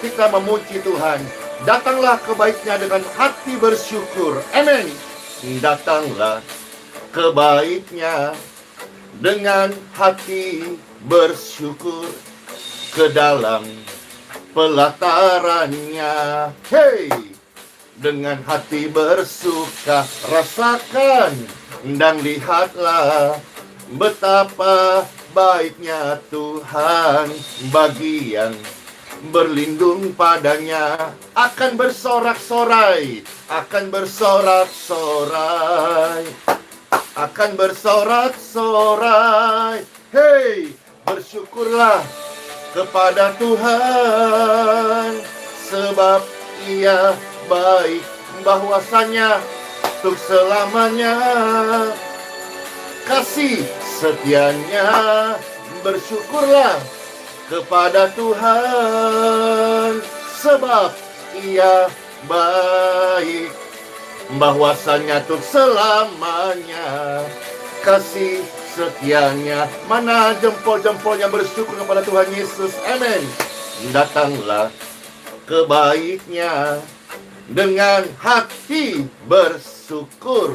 kita memuji Tuhan. Datanglah ke baik-Nya dengan hati bersyukur. Amin. Datanglah ke baik-Nya dengan hati bersyukur ke dalam pelatarannya. Hey, dengan hati bersuka rasakan dan lihatlah betapa baiknya Tuhan bagi yang berlindung padanya. Akan bersorak-sorai, akan bersorak-sorai, akan bersorak-sorai. Hey, bersyukurlah kepada Tuhan, sebab Ia baik, bahwasanya untuk selamanya kasih setianya. Bersyukurlah kepada Tuhan, sebab Ia baik, bahwasanya untuk selamanya kasih setianya. Mana jempol-jempolnya bersyukur kepada Tuhan Yesus? Amin. Datanglah ke baik-Nya dengan hati bersyukur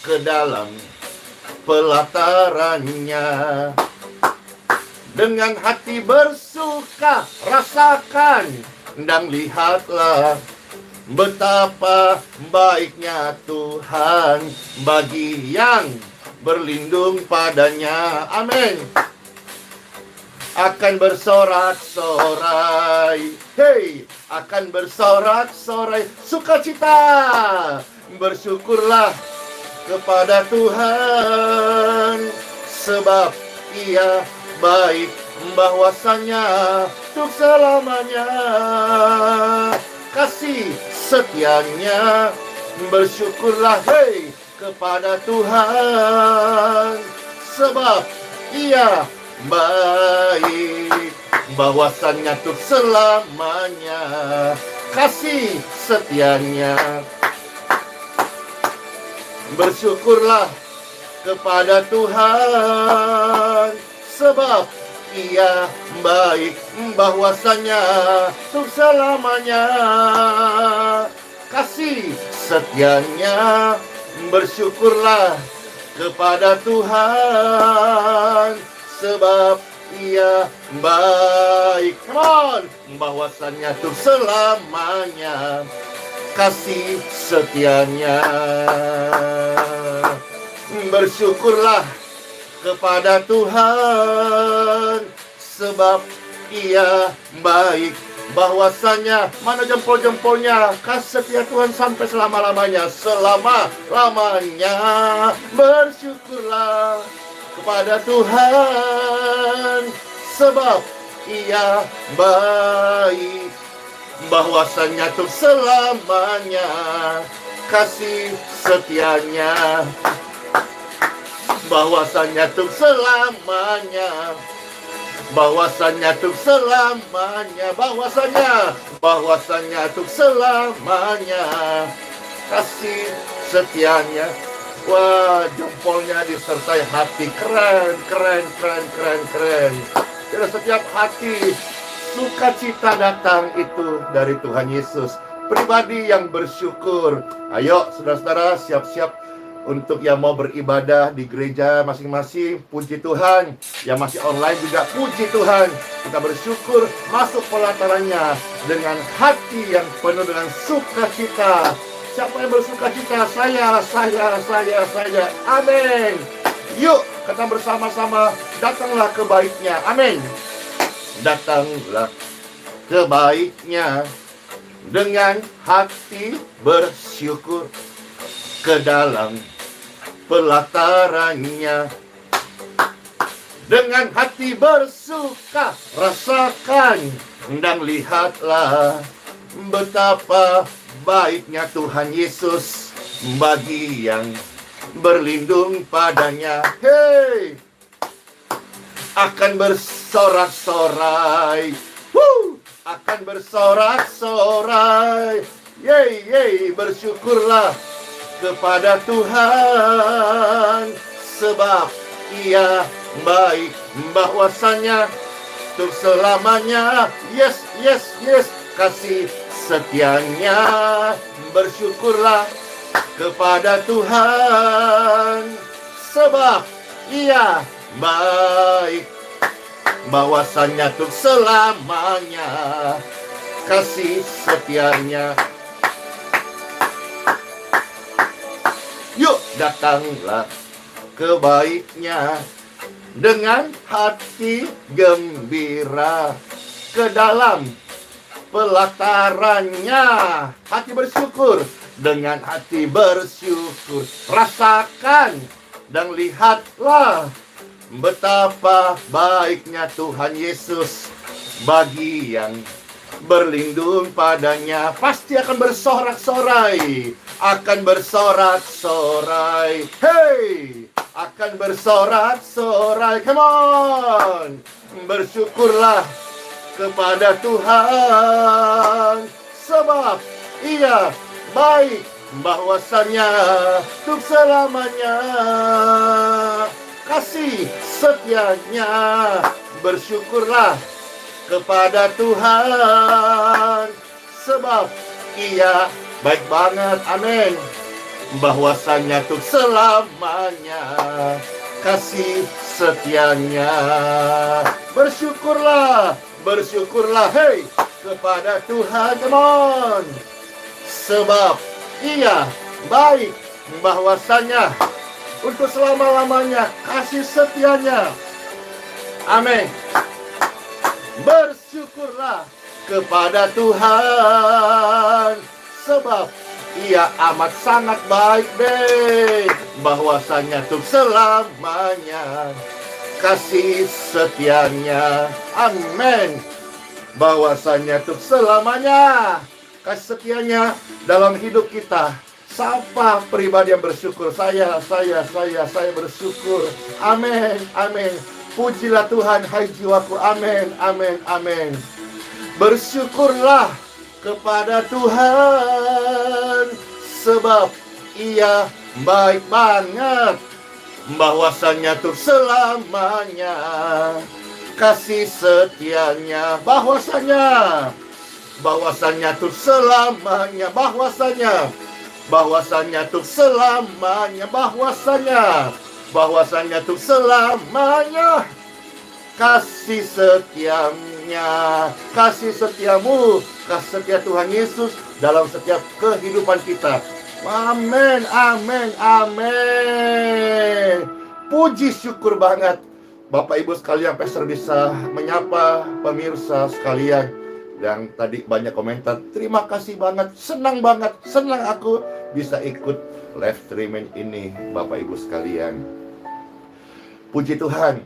ke dalam pelatarannya. Dengan hati bersuka rasakan dan lihatlah betapa baiknya Tuhan bagi yang berlindung padanya. Amin. Akan bersorak-sorai, hey, akan bersorak-sorai, sukacita. Bersyukurlah kepada Tuhan, sebab Ia baik, bahwasanya untuk selamanya kasih setianya. Bersyukurlah, hey, kepada Tuhan, sebab Ia baik, bahwasannya untuk selamanya kasih setianya. Bersyukurlah kepada Tuhan, sebab Ia baik, bahwasannya untuk selamanya kasih setianya. Bersyukurlah kepada Tuhan, sebab Ia baik, come on, bahwasannya untuk selamanya kasih setianya. Bersyukurlah kepada Tuhan, sebab Ia baik, bahwasanya mana jempol-jempolnya, kasih setia Tuhan sampai selama-lamanya, selama-lamanya. Bersyukurlah kepada Tuhan, sebab Ia baik, bahwasanya untuk selamanya kasih setianya. Bahwasanya untuk selamanya, bahwasanya untuk selamanya, bahwasanya untuk selamanya kasih setianya. Wah, jempolnya disertai hati. Keren. Dari setiap hati sukacita datang itu dari Tuhan Yesus. Pribadi yang bersyukur. Ayo saudara-saudara, siap-siap untuk yang mau beribadah di gereja masing-masing. Puji Tuhan. Yang masih online juga puji Tuhan. Kita bersyukur masuk pelatarannya dengan hati yang penuh dengan sukacita. Siapa yang bersukacita? Saya. Amin. Yuk, kata bersama-sama, datanglah ke baik-Nya. Amin. Datanglah ke baik-Nya dengan hati bersyukur ke dalam pelatarannya. Dengan hati bersuka rasakan dan lihatlah betapa baiknya Tuhan Yesus bagi yang berlindung padanya. Hey, akan bersorak-sorai, akan bersorak-sorai. Yeay, bersyukurlah kepada Tuhan, sebab Ia baik, bahwasanya untuk selamanya. Yes. kasih setianya. Bersyukurlah kepada Tuhan, sebab Ia baik, bahwasanya untuk selamanya kasih setianya. Yuk datanglah ke baitnya dengan hati gembira, ke dalam pelatarannya hati bersyukur, dengan hati bersyukur. Rasakan dan lihatlah betapa baiknya Tuhan Yesus bagi yang berlindung padanya. Pasti akan bersorak-sorai, akan bersorak-sorai. Hey, akan bersorak-sorai. Come on, bersyukurlah kepada Tuhan, sebab Ia baik, bahwasanya untuk selamanya kasih setianya. Bersyukurlah kepada Tuhan, sebab Ia baik banget. Amin. Bahwasanya untuk selamanya kasih setianya. Bersyukurlah, bersyukurlah, hey, kepada Tuhan. Come on. Sebab Ia baik, bahwasanya untuk selama-lamanya kasih setianya. Amin. Bersyukurlah kepada Tuhan, sebab Ia amat sangat baik deh, bahwasanya untuk selamanya kasih setianya. Amin. Bahwasanya untuk selamanya kasih setianya dalam hidup kita. Siapa pribadi yang bersyukur? Saya bersyukur. Amin, amin. Pujilah Tuhan, hai jiwaku. Amin, amin, amin. Bersyukurlah kepada Tuhan, sebab Ia baik banget, bahwasanya untuk selamanya kasih setianya. Bahwasanya untuk selamanya, bahwasanya untuk selamanya, bahwasanya untuk selamanya kasih setianya. Kasih setiamu, kasih setia Tuhan Yesus dalam setiap kehidupan kita. Amin, amin, amin. Puji syukur banget Bapak Ibu sekalian, pastor bisa menyapa pemirsa sekalian. Dan tadi banyak komentar, terima kasih banget, senang aku bisa ikut live streaming ini Bapak Ibu sekalian. Puji Tuhan.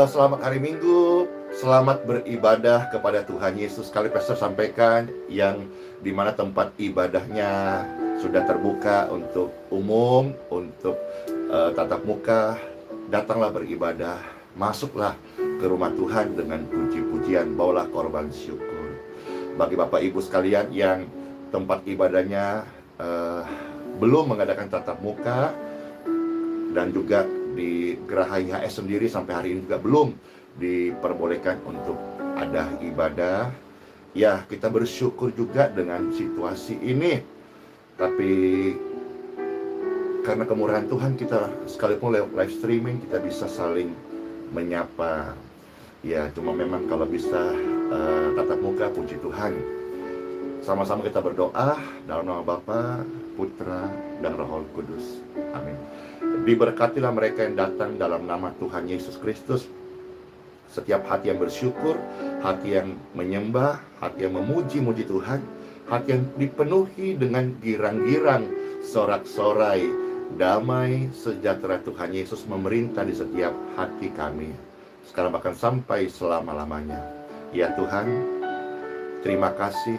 Selamat hari Minggu, selamat beribadah kepada Tuhan Yesus. Kali pastor sampaikan yang dimana tempat ibadahnya sudah terbuka untuk umum, untuk tatap muka. Datanglah beribadah, masuklah ke rumah Tuhan dengan puji-pujian, bawalah korban syukur. Bagi Bapak Ibu sekalian yang tempat ibadahnya belum mengadakan tatap muka, dan juga di Geraha IHS sendiri sampai hari ini juga belum diperbolehkan untuk ada ibadah. Ya, kita bersyukur juga dengan situasi ini. Tapi karena kemurahan Tuhan, kita sekalipun lewat live streaming kita bisa saling menyapa. Ya, cuma memang kalau bisa tatap muka, puji Tuhan. Sama-sama kita berdoa dalam nama Bapa, Putra, dan Roh Kudus. Amin. Diberkatilah mereka yang datang dalam nama Tuhan Yesus Kristus. Setiap hati yang bersyukur, hati yang menyembah, hati yang memuji-muji Tuhan, hati yang dipenuhi dengan girang-girang, sorak-sorai, damai, sejahtera Tuhan Yesus memerintah di setiap hati kami, sekarang bahkan sampai selama-lamanya. Ya Tuhan, terima kasih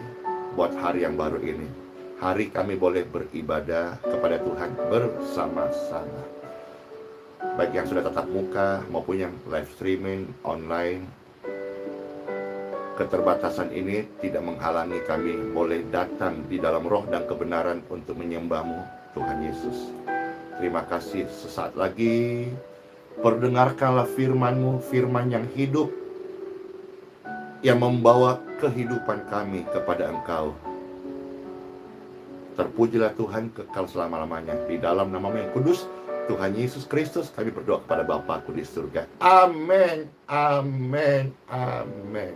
buat hari yang baru ini. Hari kami boleh beribadah kepada Tuhan bersama-sama. Baik yang sudah tatap muka maupun yang live streaming online. Keterbatasan ini tidak menghalangi kami boleh datang di dalam roh dan kebenaran untuk menyembah-Mu, Tuhan Yesus. Terima kasih. Sesaat lagi perdengarkanlah firman-Mu, firman yang hidup, yang membawa kehidupan kami kepada Engkau. Terpujilah Tuhan kekal selama-lamanya. Di dalam nama-Mu yang kudus, Tuhan Yesus Kristus, kami berdoa kepada Bapa-Ku di surga. Amin, amin, amin.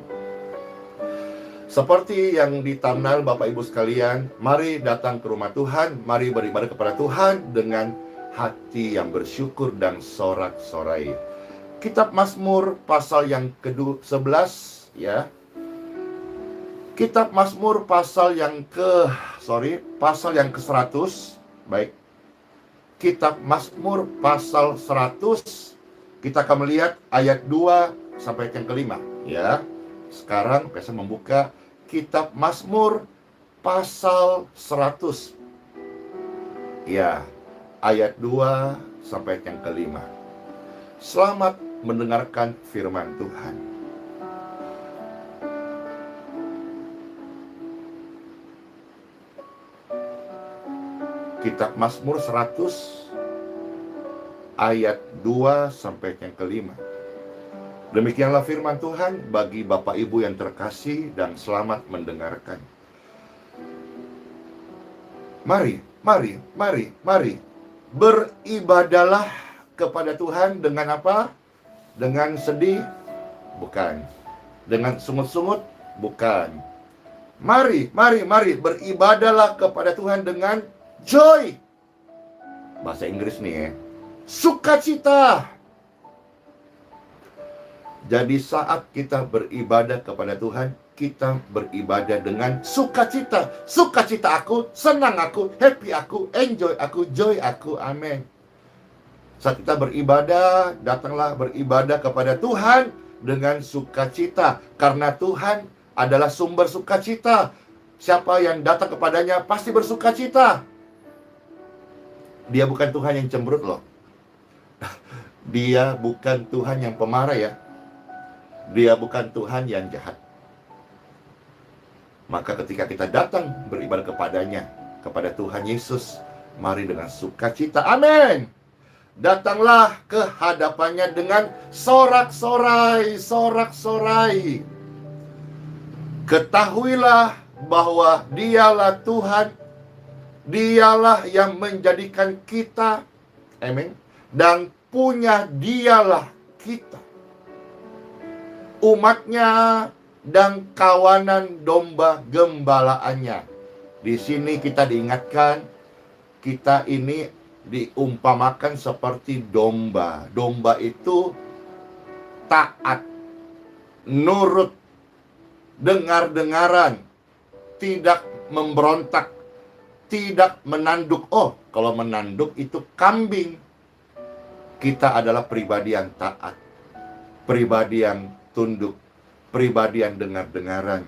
Seperti yang di thumbnail Bapak Ibu sekalian, mari datang ke rumah Tuhan, mari beribadah kepada Tuhan dengan hati yang bersyukur dan sorak-sorai. Kitab Mazmur pasal yang ke-11 ya. Kitab Mazmur pasal yang ke-100. Baik. Kitab Mazmur pasal 100. Kita akan melihat ayat 2 sampai yang ke-5 ya. Sekarang saya membuka Kitab Mazmur pasal 100. Ya, ayat 2 sampai yang ke-5. Selamat mendengarkan firman Tuhan. Kitab Mazmur 100 ayat 2 sampai yang ke-5. Demikianlah firman Tuhan bagi Bapak Ibu yang terkasih dan selamat mendengarkan. Mari beribadahlah kepada Tuhan dengan apa? Dengan sedih? Bukan. Dengan sungut-sungut? Bukan. Mari beribadahlah kepada Tuhan dengan joy. Bahasa Inggris nih ya. Sukacita. Jadi saat kita beribadah kepada Tuhan, kita beribadah dengan sukacita. Sukacita aku, senang aku, happy aku, enjoy aku, joy aku. Amin. Saat kita beribadah, datanglah beribadah kepada Tuhan dengan sukacita. Karena Tuhan adalah sumber sukacita. Siapa yang datang kepadanya pasti bersukacita. Dia bukan Tuhan yang cemberut loh. Dia bukan Tuhan yang pemarah ya. Dia bukan Tuhan yang jahat. Maka ketika kita datang beribadah kepadanya, kepada Tuhan Yesus, mari dengan sukacita. Amin. Datanglah ke hadapannya dengan sorak-sorai, sorak-sorai. Ketahuilah bahwa Dialah Tuhan, Dialah yang menjadikan kita, amin, dan punya Dialah kita, umatnya dan kawanan domba gembalaannya. Di sini kita diingatkan, kita ini diumpamakan seperti domba. Domba itu taat, nurut, dengar-dengaran, tidak memberontak, tidak menanduk. Oh, kalau menanduk itu kambing. Kita adalah pribadi yang taat, pribadi yang tunduk, pribadi yang dengar-dengaran.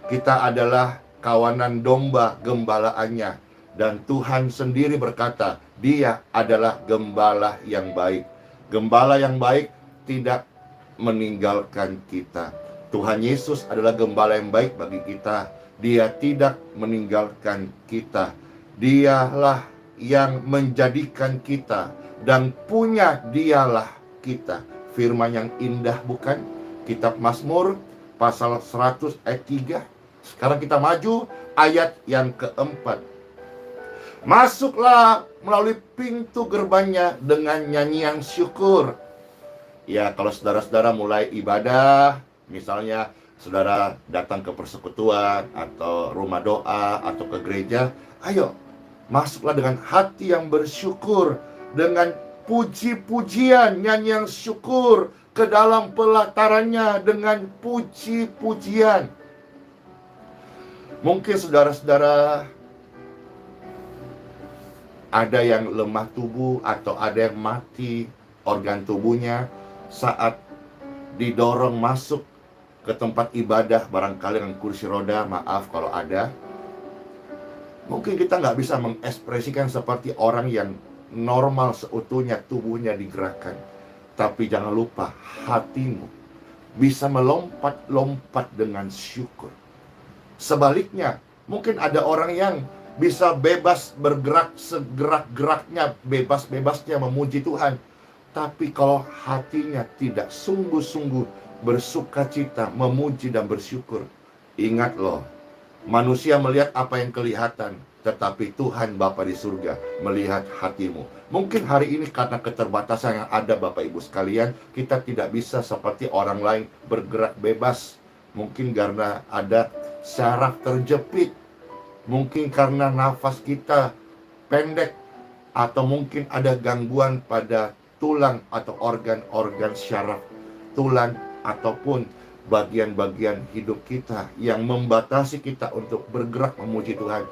Kita adalah kawanan domba gembalaannya. Dan Tuhan sendiri berkata, Dia adalah gembala yang baik. Gembala yang baik tidak meninggalkan kita. Tuhan Yesus adalah gembala yang baik bagi kita. Dia tidak meninggalkan kita. Dialah yang menjadikan kita, dan punya Dialah kita. Firman yang indah bukan? Kitab Mazmur pasal 100 ayat 3. Sekarang kita maju ayat yang keempat. Masuklah melalui pintu gerbangnya dengan nyanyian syukur. Ya, kalau saudara-saudara mulai ibadah, misalnya saudara datang ke persekutuan atau rumah doa atau ke gereja, ayo masuklah dengan hati yang bersyukur, dengan puji-pujian, nyanyian syukur ke dalam pelatarannya dengan puji-pujian. Mungkin saudara-saudara ada yang lemah tubuh atau ada yang mati organ tubuhnya saat didorong masuk ke tempat ibadah, barangkali dengan kursi roda, maaf kalau ada. Mungkin kita nggak bisa mengekspresikan seperti orang yang normal seutuhnya tubuhnya digerakkan. Tapi jangan lupa hatimu bisa melompat-lompat dengan syukur. Sebaliknya, mungkin ada orang yang bisa bebas bergerak segerak-geraknya, bebas-bebasnya memuji Tuhan. Tapi kalau hatinya tidak sungguh-sungguh bersukacita, memuji dan bersyukur. Ingat loh, manusia melihat apa yang kelihatan, tetapi Tuhan Bapa di surga melihat hatimu. Mungkin hari ini karena keterbatasan yang ada Bapak Ibu sekalian, kita tidak bisa seperti orang lain bergerak bebas. Mungkin karena ada syaraf terjepit, mungkin karena nafas kita pendek, atau mungkin ada gangguan pada tulang atau organ-organ syaraf tulang, ataupun bagian-bagian hidup kita yang membatasi kita untuk bergerak memuji Tuhan.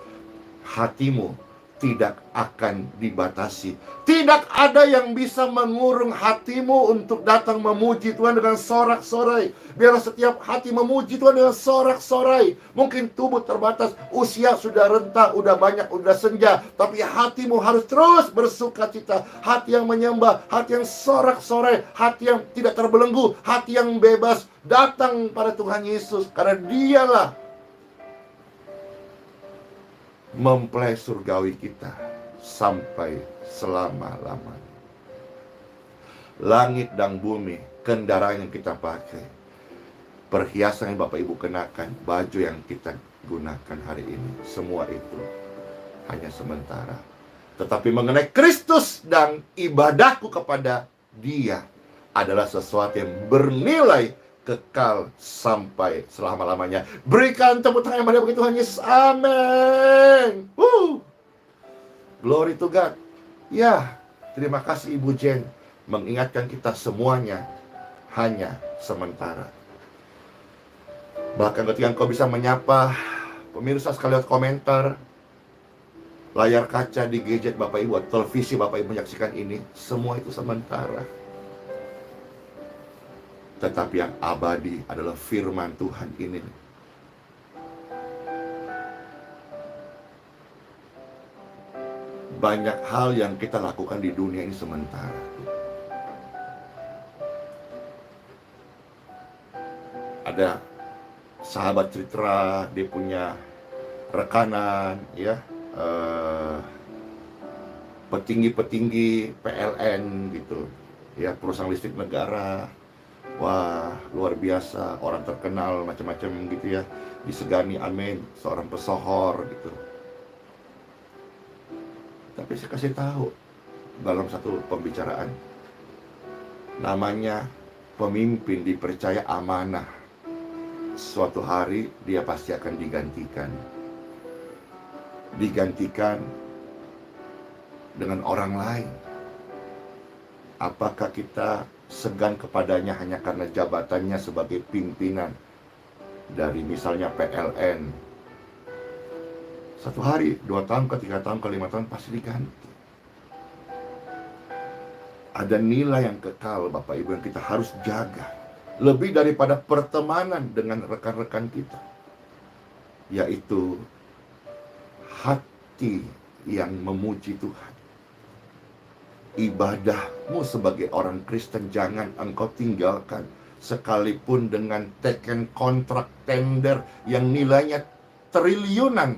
Hatimu tidak akan dibatasi. Tidak ada yang bisa mengurung hatimu untuk datang memuji Tuhan dengan sorak-sorai. Biarlah setiap hati memuji Tuhan dengan sorak-sorai. Mungkin tubuh terbatas, usia sudah renta, udah banyak, udah senja, tapi hatimu harus terus bersukacita. Hati yang menyembah, hati yang sorak-sorai, hati yang tidak terbelenggu, hati yang bebas datang pada Tuhan Yesus, karena Dialah mempelai surgawi kita sampai selama-lamanya. Langit dan bumi, kendaraan yang kita pakai, perhiasan yang Bapak Ibu kenakan, baju yang kita gunakan hari ini, semua itu hanya sementara. Tetapi mengenai Kristus dan ibadahku kepada Dia adalah sesuatu yang bernilai kekal sampai selama-lamanya. Berikan tepuk tangan pada Tuhan Yesus. Amin. Glory to God. Ya, terima kasih Ibu Jen mengingatkan kita semuanya hanya sementara. Bahkan ketika engkau bisa menyapa pemirsa sekali lewat komentar, layar kaca di gadget Bapak Ibu, televisi Bapak Ibu menyaksikan ini, semua itu sementara. Tetapi yang abadi adalah firman Tuhan ini. Banyak hal yang kita lakukan di dunia ini sementara. Ada sahabat cerita, dia punya rekanan, ya, petinggi-petinggi PLN gitu, ya, perusahaan listrik negara. Wah, luar biasa, orang terkenal macam-macam gitu ya, disegani, amin, seorang pesohor gitu. Tapi saya kasih tahu dalam satu pembicaraan, namanya pemimpin dipercaya amanah. Suatu hari dia pasti akan digantikan. Digantikan dengan orang lain. Apakah kita segan kepadanya hanya karena jabatannya sebagai pimpinan dari misalnya PLN? Satu hari, 2 tahun, ke 3 tahun, ke 5 tahun pasti diganti. Ada nilai yang kekal Bapak Ibu yang kita harus jaga, lebih daripada pertemanan dengan rekan-rekan kita, yaitu hati yang memuji Tuhan. Ibadahmu sebagai orang Kristen jangan engkau tinggalkan, sekalipun dengan teken kontrak tender yang nilainya triliunan.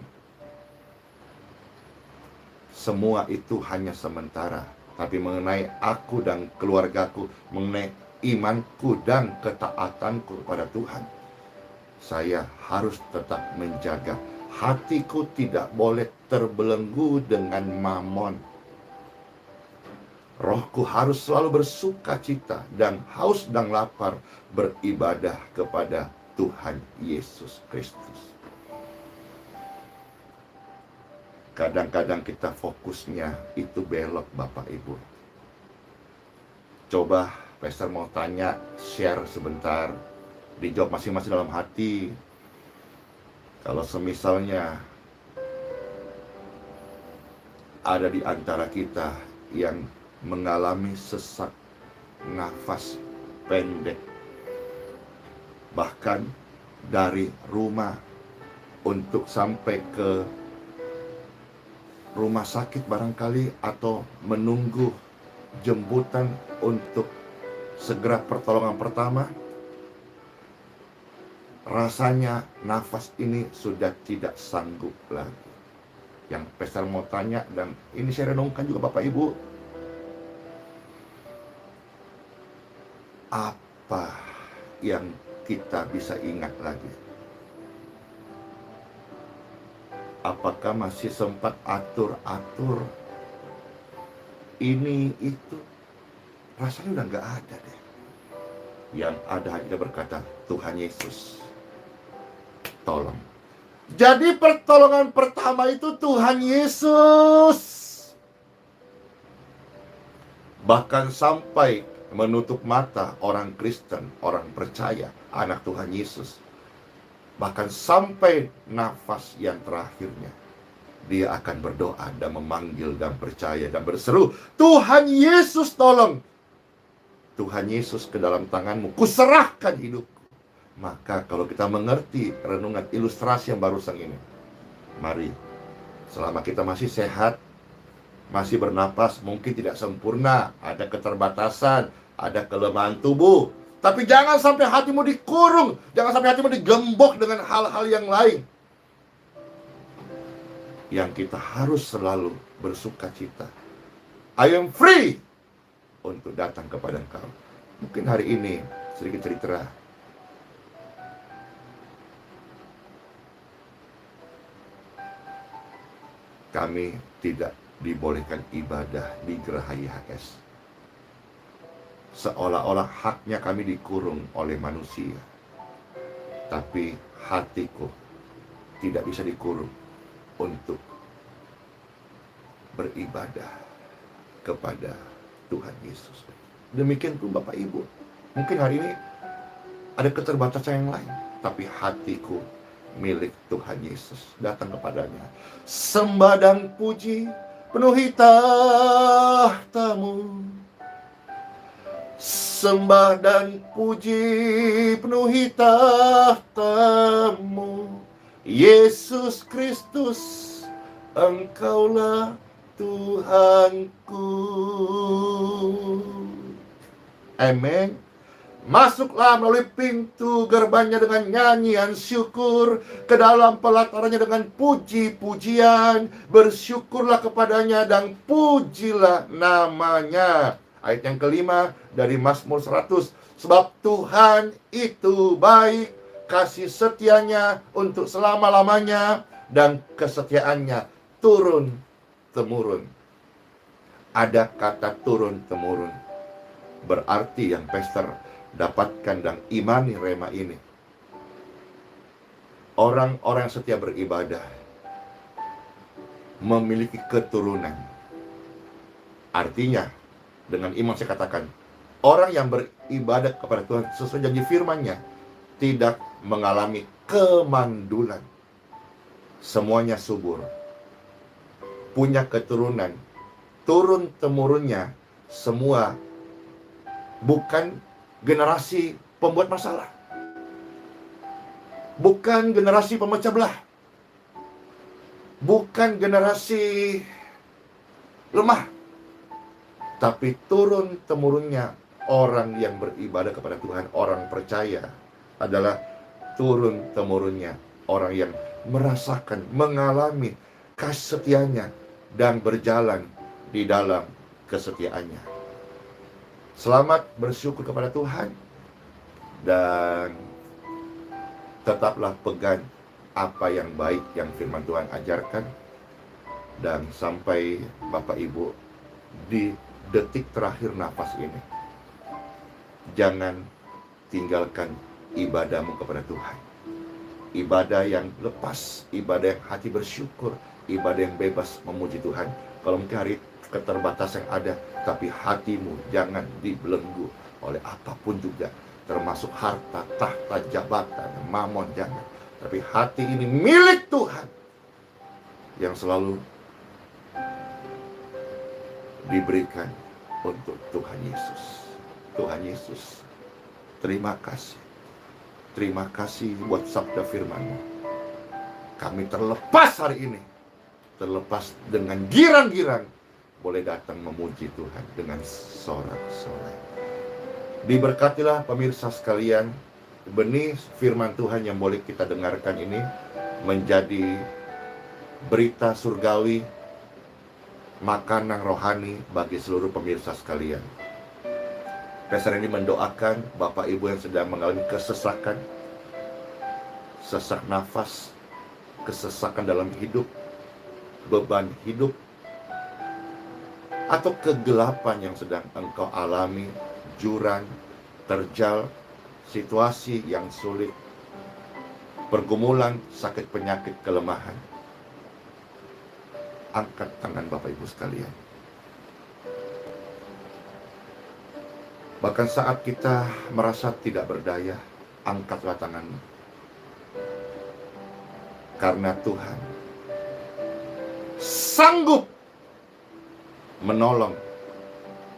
Semua itu hanya sementara. Tapi mengenai aku dan keluargaku, mengenai imanku dan ketaatanku kepada Tuhan, saya harus tetap menjaga hatiku, tidak boleh terbelenggu dengan mamon. Rohku harus selalu bersuka cita dan haus dan lapar beribadah kepada Tuhan Yesus Kristus. Kadang-kadang kita fokusnya itu belok Bapak Ibu. Coba Pastor mau tanya, share sebentar, dijawab masing-masing dalam hati. Kalau semisalnya ada di antara kita yang mengalami sesak nafas pendek, bahkan dari rumah untuk sampai ke rumah sakit barangkali, atau menunggu jemputan untuk segera pertolongan pertama, rasanya nafas ini sudah tidak sanggup lagi. Yang Pastor mau tanya, dan ini saya renungkan juga Bapak Ibu, apa yang kita bisa ingat lagi? Apakah masih sempat atur-atur ini itu? Rasanya udah nggak ada deh. Yang ada hanya kita berkata, Tuhan Yesus, tolong. Jadi pertolongan pertama itu Tuhan Yesus. Bahkan sampai menutup mata orang Kristen, orang percaya, anak Tuhan Yesus. Bahkan sampai nafas yang terakhirnya, dia akan berdoa dan memanggil dan percaya dan berseru, Tuhan Yesus tolong. Tuhan Yesus, ke dalam tanganmu kuserahkan hidupku. Maka kalau kita mengerti renungan ilustrasi yang barusan ini, mari, selama kita masih sehat, masih bernapas, mungkin tidak sempurna, ada keterbatasan, ada kelemahan tubuh, tapi jangan sampai hatimu dikurung, jangan sampai hatimu digembok dengan hal-hal yang lain. Yang kita harus selalu bersuka cita. I am free untuk datang kepada Engkau. Mungkin hari ini sedikit cerita. Kami tidak dibolehkan ibadah di Geraha YHS. Seolah-olah haknya kami dikurung oleh manusia. Tapi hatiku tidak bisa dikurung untuk beribadah kepada Tuhan Yesus. Demikian pun Bapak Ibu. Mungkin hari ini ada keterbatasan yang lain, tapi hatiku milik Tuhan Yesus. Datang kepadanya, sembah dan puji penuhi tahtamu. Sembah dan puji penuhi tahtamu. Yesus Kristus, Engkaulah Tuhanku. Amin. Masuklah melalui pintu gerbangnya dengan nyanyian syukur, ke dalam pelatarannya dengan puji-pujian. Bersyukurlah kepadanya dan pujilah namanya. Ayat yang kelima dari Mazmur 100. Sebab Tuhan itu baik, kasih setianya untuk selama-lamanya, dan kesetiaannya turun-temurun. Ada kata turun-temurun. Berarti yang Pastor dapatkan dan imani rema ini, orang-orang yang setia beribadah memiliki keturunan. Artinya, dengan iman saya katakan, orang yang beribadah kepada Tuhan sesuai janji firman-Nya tidak mengalami kemandulan. Semuanya subur, punya keturunan, turun-temurunnya semua bukan generasi pembuat masalah, bukan generasi pemecah belah, bukan generasi lemah, tapi turun-temurunnya orang yang beribadah kepada Tuhan, orang percaya, adalah turun-temurunnya orang yang merasakan, mengalami kasih setianya dan berjalan di dalam kesetiaannya. Selamat bersyukur kepada Tuhan, dan tetaplah pegang apa yang baik yang firman Tuhan ajarkan. Dan sampai Bapak Ibu di detik terakhir nafas ini, jangan tinggalkan ibadahmu kepada Tuhan. Ibadah yang lepas, ibadah yang hati bersyukur, ibadah yang bebas memuji Tuhan. Kalau mungkin hari keterbatasan yang ada, tapi hatimu jangan dibelenggu oleh apapun juga, termasuk harta, tahta, jabatan, mamon, jangan. Tapi hati ini milik Tuhan yang selalu diberikan untuk Tuhan Yesus. Tuhan Yesus, terima kasih. Terima kasih buat sabda firman-Mu. Kami terlepas hari ini, terlepas dengan girang-girang, boleh datang memuji Tuhan dengan sorak-sorai. Diberkatilah pemirsa sekalian, benih firman Tuhan yang boleh kita dengarkan ini menjadi berita surgawi, makanan rohani bagi seluruh pemirsa sekalian. Pastor ini mendoakan Bapak Ibu yang sedang mengalami kesesakan, sesak nafas, kesesakan dalam hidup, beban hidup, atau kegelapan yang sedang engkau alami, jurang, terjal, situasi yang sulit, pergumulan, sakit penyakit, kelemahan. Angkat tangan Bapak Ibu sekalian. Bahkan saat kita merasa tidak berdaya, angkatlah tanganmu. Karena Tuhan sanggup menolong,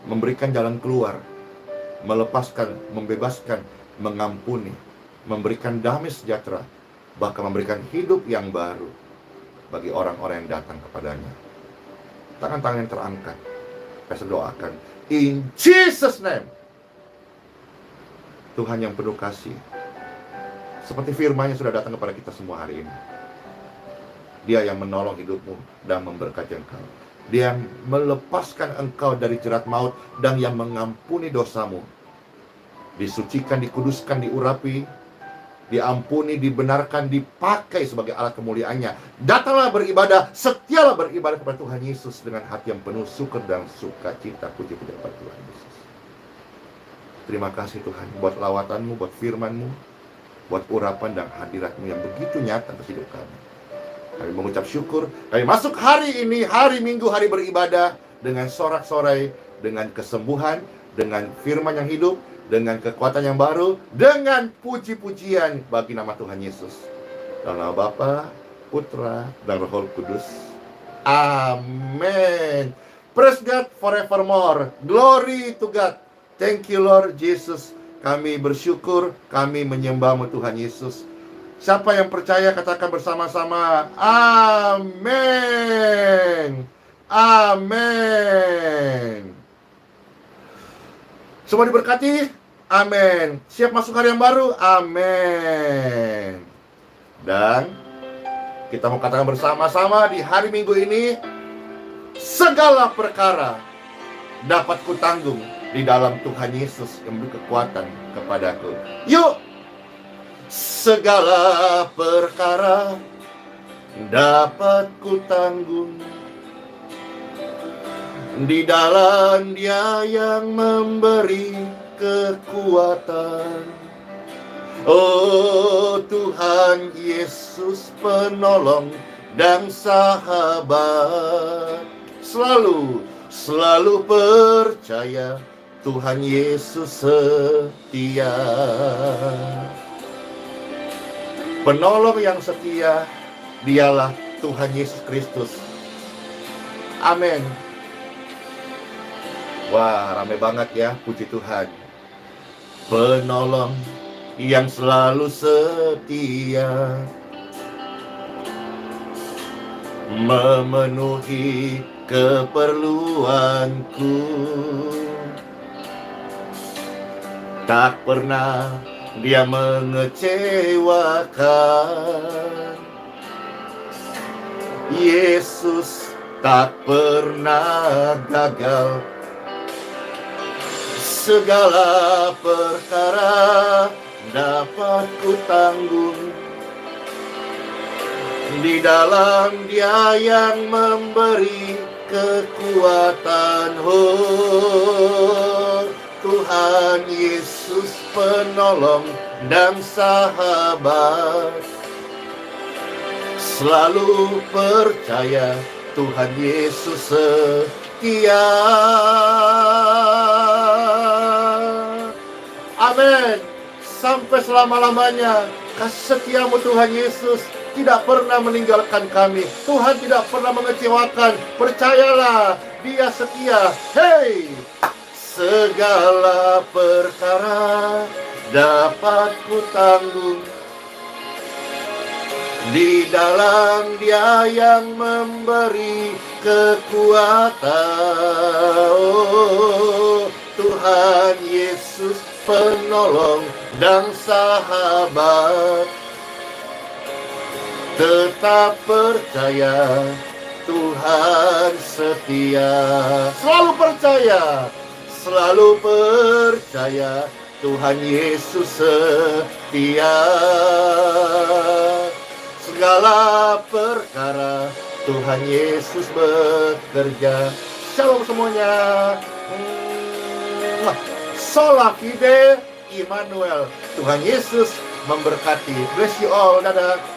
memberikan jalan keluar, melepaskan, membebaskan, mengampuni, memberikan damai sejahtera, bahkan memberikan hidup yang baru bagi orang-orang yang datang kepadanya. Tangan-tangan yang terangkat, saya doakan, in Jesus' name. Tuhan yang penuh kasih, seperti firman-Nya sudah datang kepada kita semua hari ini. Dia yang menolong hidupmu dan memberkati engkau. Dia yang melepaskan engkau dari jerat maut dan yang mengampuni dosamu. Disucikan, dikuduskan, diurapi, diampuni, dibenarkan, dipakai sebagai alat kemuliaannya. Datanglah beribadah, setialah beribadah kepada Tuhan Yesus dengan hati yang penuh syukur dan sukacita. Puji-puji kepada Tuhan Yesus. Terima kasih Tuhan buat lawatanmu, buat firman-Mu, buat urapan dan hadirat-Mu yang begitu nyata atas hidup kami. Kami mengucap syukur, kami masuk hari ini, hari Minggu, hari beribadah, dengan sorak-sorai, dengan kesembuhan, dengan firman yang hidup, dengan kekuatan yang baru, dengan puji-pujian bagi nama Tuhan Yesus. Dalam nama Bapa, Putra, dan Roh Kudus. Amin. Praise God forevermore. Glory to God. Thank you Lord Jesus. Kami bersyukur, kami menyembah-Mu Tuhan Yesus. Siapa yang percaya katakan bersama-sama, amin. Amin. Semua diberkati, amin. Siap masuk hari yang baru, amin. Dan kita mau katakan bersama-sama di hari Minggu ini, segala perkara dapat kutanggung di dalam Tuhan Yesus yang memberi kekuatan kepadaku. Yuk! Segala perkara dapat kutanggung di dalam Dia yang memberi kekuatan. Oh Tuhan Yesus penolong dan sahabat. Selalu percaya Tuhan Yesus setia. Penolong yang setia, Dialah Tuhan Yesus Kristus. Amin. Wah, rame banget ya, puji Tuhan. Penolong yang selalu setia, memenuhi keperluanku. Tak pernah Dia mengecewakan. Yesus tak pernah gagal. Segala perkara dapat kutanggung di dalam Dia yang memberi kekuatan. Oh Tuhan Yesus penolong dan sahabat. Selalu percaya Tuhan Yesus setia. Amin. Sampai selama-lamanya kasih setiamu Tuhan Yesus tidak pernah meninggalkan kami. Tuhan tidak pernah mengecewakan. Percayalah, Dia setia. Hey! Segala perkara dapat kutanggung di dalam Dia yang memberi kekuatan. Oh, Tuhan Yesus penolong dan sahabat. Tetap percaya Tuhan setia. Selalu percaya. selalu percaya Tuhan Yesus setia. Segala perkara Tuhan Yesus bekerja. Shalom semuanya. Sola fide Immanuel. Tuhan Yesus memberkati. Bless you all. Dadah.